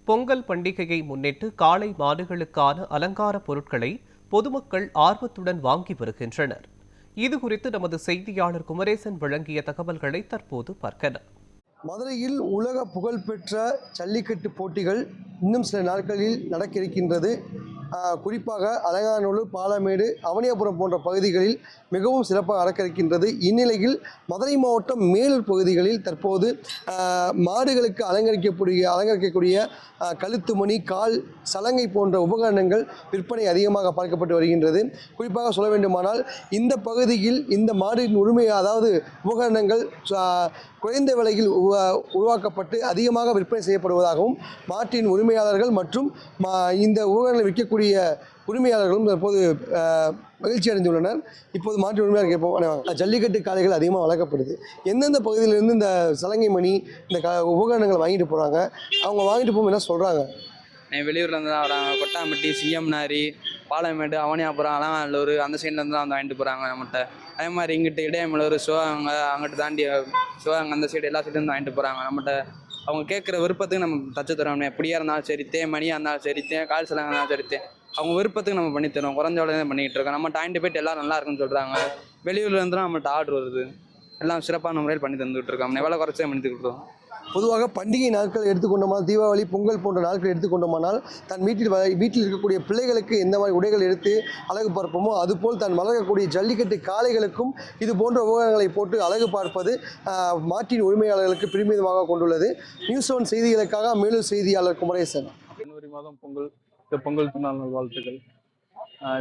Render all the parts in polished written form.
பொங்கல் பண்டிகையை முன்னிட்டு காளை மாடுகளுக்கான அலங்கார பொருட்களை பொதுமக்கள் ஆர்வத்துடன் வாங்கி வருகின்றனர். இதுகுறித்து நமது செய்தியாளர் குமரேசன் வழங்கிய தகவல்களை தற்போது பார்க்கலாம். மதுரையில் உலக புகழ்பெற்ற ஜல்லிக்கட்டு போட்டிகள் இன்னும் சில நாட்களில் நடக்க இருக்கின்றது. குறிப்பாக அலங்காநல்லூர், பாலமேடு, அவனியாபுரம் போன்ற பகுதிகளில் மிகவும் சிறப்பாக நடக்க இருக்கின்றது. இந்நிலையில் மதுரை மாவட்டம் மேலூர் பகுதிகளில் தற்போது மாடுகளுக்கு அலங்கரிக்கக்கூடிய கழுத்துமணி, கால் சலங்கை போன்ற உபகரணங்கள் விற்பனை அதிகமாக பார்க்கப்பட்டு வருகின்றது. குறிப்பாக சொல்ல வேண்டுமானால் இந்த பகுதியில் இந்த மாடின் உரிமை, அதாவது உபகரணங்கள் குறைந்த விலையில் உருவாக்கப்பட்டு அதிகமாக விற்பனை செய்யப்படுவதாகவும் மாட்டின் உரிமையாளர்கள் மற்றும் இந்த உபகரணங்களை விற்கக்கூடிய உரிமையாளர்களும் தற்போது மகிழ்ச்சி அடைந்துள்ளனர். இப்போது மாட்டு உரிமையாளர் கேட்போம். ஜல்லிக்கட்டு காளைகள் அதிகமாக வளர்க்கப்படுது. எந்தெந்த பகுதியிலிருந்து இந்த சலங்கை மணி, இந்த உபகரணங்கள் வாங்கிட்டு போகிறாங்க? அவங்க வாங்கிட்டு போகும் என்ன சொல்கிறாங்க? வெளியூர்லேருந்து தான் வராங்க. கொட்டாம்பட்டி, சிஎம்னாரி, பாலமேடு, அவனியாபுரம், அலங்காநல்லூர் அந்த சைட்லேருந்து தான் வந்து வாங்கிட்டு போகிறாங்க நம்மகிட்ட. அதே மாதிரி இங்கிட்டு இடையமலூர், சிவகங்கை, அங்கிட்டு தாண்டி சிவகங்கை அந்த சைடு எல்லா சைட்லேருந்து வாங்கிட்டு போகிறாங்க நம்மகிட்ட. அவங்க கேட்குற விருப்பத்துக்கு நம்ம தச்சு தரோம். எப்படியா இருந்தாலும் சரி, மணியாக இருந்தாலும் சரி, கால் சலங்கை இருந்தாலும் சரி, அவங்க விருப்பத்துக்கு நம்ம பண்ணி தரோம். குறைஞ்ச விலையை பண்ணிக்கிட்டு இருக்கோம். நம்ம டாயிண்ட் போய்ட்டு எல்லாம் நல்லா இருக்குன்னு சொல்கிறாங்க. வெளியூர்லேருந்து தான் நம்மள்ட்ட ஆர்டர் வருது. எல்லாம் சிறப்பான முறையில் பண்ணி தந்துகிட்டு இருக்கோம். எவ்வளோ குறைச்சே பண்ணி கொடுக்குறோம். பொதுவாக பண்டிகை நாட்கள் எடுத்துக்கொண்டோமானால், தீபாவளி, பொங்கல் போன்ற நாட்கள் எடுத்துக்கொண்டோமானால், தன் வீட்டில் இருக்கக்கூடிய பிள்ளைகளுக்கு எந்த மாதிரி உடைகள் எடுத்து அழகு பார்ப்போமோ அதுபோல் தன் வளர்க்கக்கூடிய ஜல்லிக்கட்டு காளைகளுக்கும் இது போன்ற உபகரணங்களை போட்டு அழகு பார்ப்பது மாட்டின் உரிமையாளர்களுக்கு பெருமிதமாக கொண்டுள்ளது. நியூஸ்7 செய்திகளுக்காக மேலூர் செய்தியாளர் குமரேசன். ஜனவரி மாதம் பொங்கல் திருநாள் வாழ்த்துக்கள்.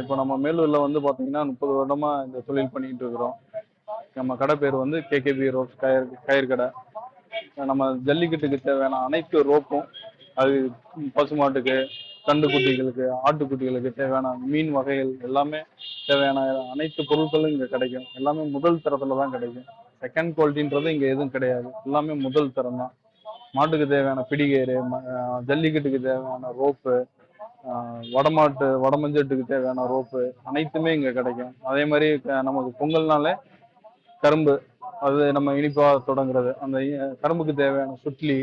இப்போ நம்ம மேலூரில் வந்து பார்த்தீங்கன்னா 30 வருடமாக இந்த தொழில் பண்ணிக்கிட்டு இருக்கிறோம். நம்ம கடை பேர் வந்து கேகேபி ரோப்ஸ் கயிறு கடை. நம்ம ஜல்லிக்கட்டுக்கு தேவையான அனைத்து ரோப்பும், அது பசுமாட்டுக்கு, கண்டுக்குட்டிகளுக்கு, ஆட்டுக்குட்டிகளுக்கு தேவையான மீன் வகைகள் எல்லாமே தேவையான அனைத்து பொருட்களும் இங்கே கிடைக்கும். எல்லாமே முதல் தரத்தில் தான் கிடைக்கும். செகண்ட் குவாலிட்டின்றது இங்கே எதுவும் கிடையாது. எல்லாமே முதல் தரம் தான். மாட்டுக்கு தேவையான பிடிகயிறு, ஜல்லிக்கட்டுக்கு தேவையான ரோப்பு, வடமஞ்சட்டுக்கு தேவையான ரோப்பு அனைத்துமே இங்கே கிடைக்கும். அதே மாதிரி நமக்கு பொங்கல்னாலே கரும்பு, அது நம்ம இனிப்பாக தொடங்குறது. அந்த கரும்புக்கு தேவையான சுட்லி,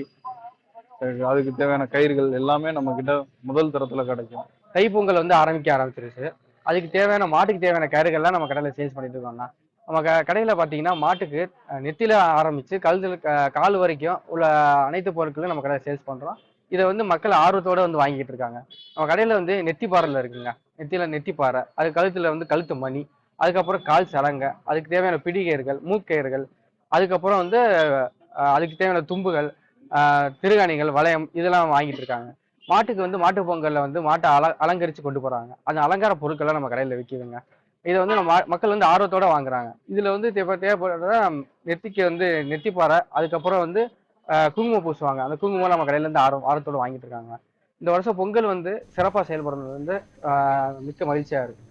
அதுக்கு தேவையான கயிறுகள் எல்லாமே நம்ம கிட்ட முதல் தரத்துல கிடைக்கும். தைப்பொங்கல் வந்து ஆரம்பிச்சிருச்சு. அதுக்கு தேவையான மாட்டுக்கு தேவையான கயிறுகள்லாம் நம்ம கடையில் சேல்ஸ் பண்ணிட்டு இருக்கோம்னா, நம்ம கடையில் பார்த்தீங்கன்னா மாட்டுக்கு நெத்தில ஆரம்பித்து கால் வரைக்கும் உள்ள அனைத்து பொருட்களும் நம்ம கடையில் சேல்ஸ் பண்ணுறோம். இதை வந்து மக்கள் ஆர்வத்தோடு வந்து வாங்கிட்டு இருக்காங்க. நம்ம கடையில் வந்து நெத்தி பாறையில் இருக்குங்க. நெத்தி பாறை, அது கழுத்தில் வந்து கழுத்து மணி, அதுக்கப்புறம் கால் சலங்கை, அதுக்கு தேவையான பிடிகயிறுகள், மூக்கயிறுகள், அதுக்கப்புறம் வந்து அதுக்கு தேவையான தும்புகள், திருகாணிகள், வளையம் இதெல்லாம் வாங்கிட்டு இருக்காங்க. மாட்டுக்கு வந்து மாட்டு பொங்கலில் வந்து மாட்டை அலங்கரித்து கொண்டு போகிறாங்க. அந்த அலங்கார பொருட்கள்லாம் நம்ம கடையில் விற்கிதுங்க. இதை வந்து நம்ம மக்கள் வந்து ஆர்வத்தோடு வாங்குறாங்க. இதில் வந்து தேவைப்படுற நெத்திக்கு வந்து நெத்திப்பாறை, அதுக்கப்புறம் வந்து குங்குமம் பூசுவாங்க. அந்த குங்குமம் நம்ம கடையிலேருந்து ஆர்வத்தோடு வாங்கிட்டு இருக்காங்க. இந்த வருஷம் பொங்கல் வந்து சிறப்பாக செயல்படுறது வந்து மிக்க மகிழ்ச்சியாக இருக்குது.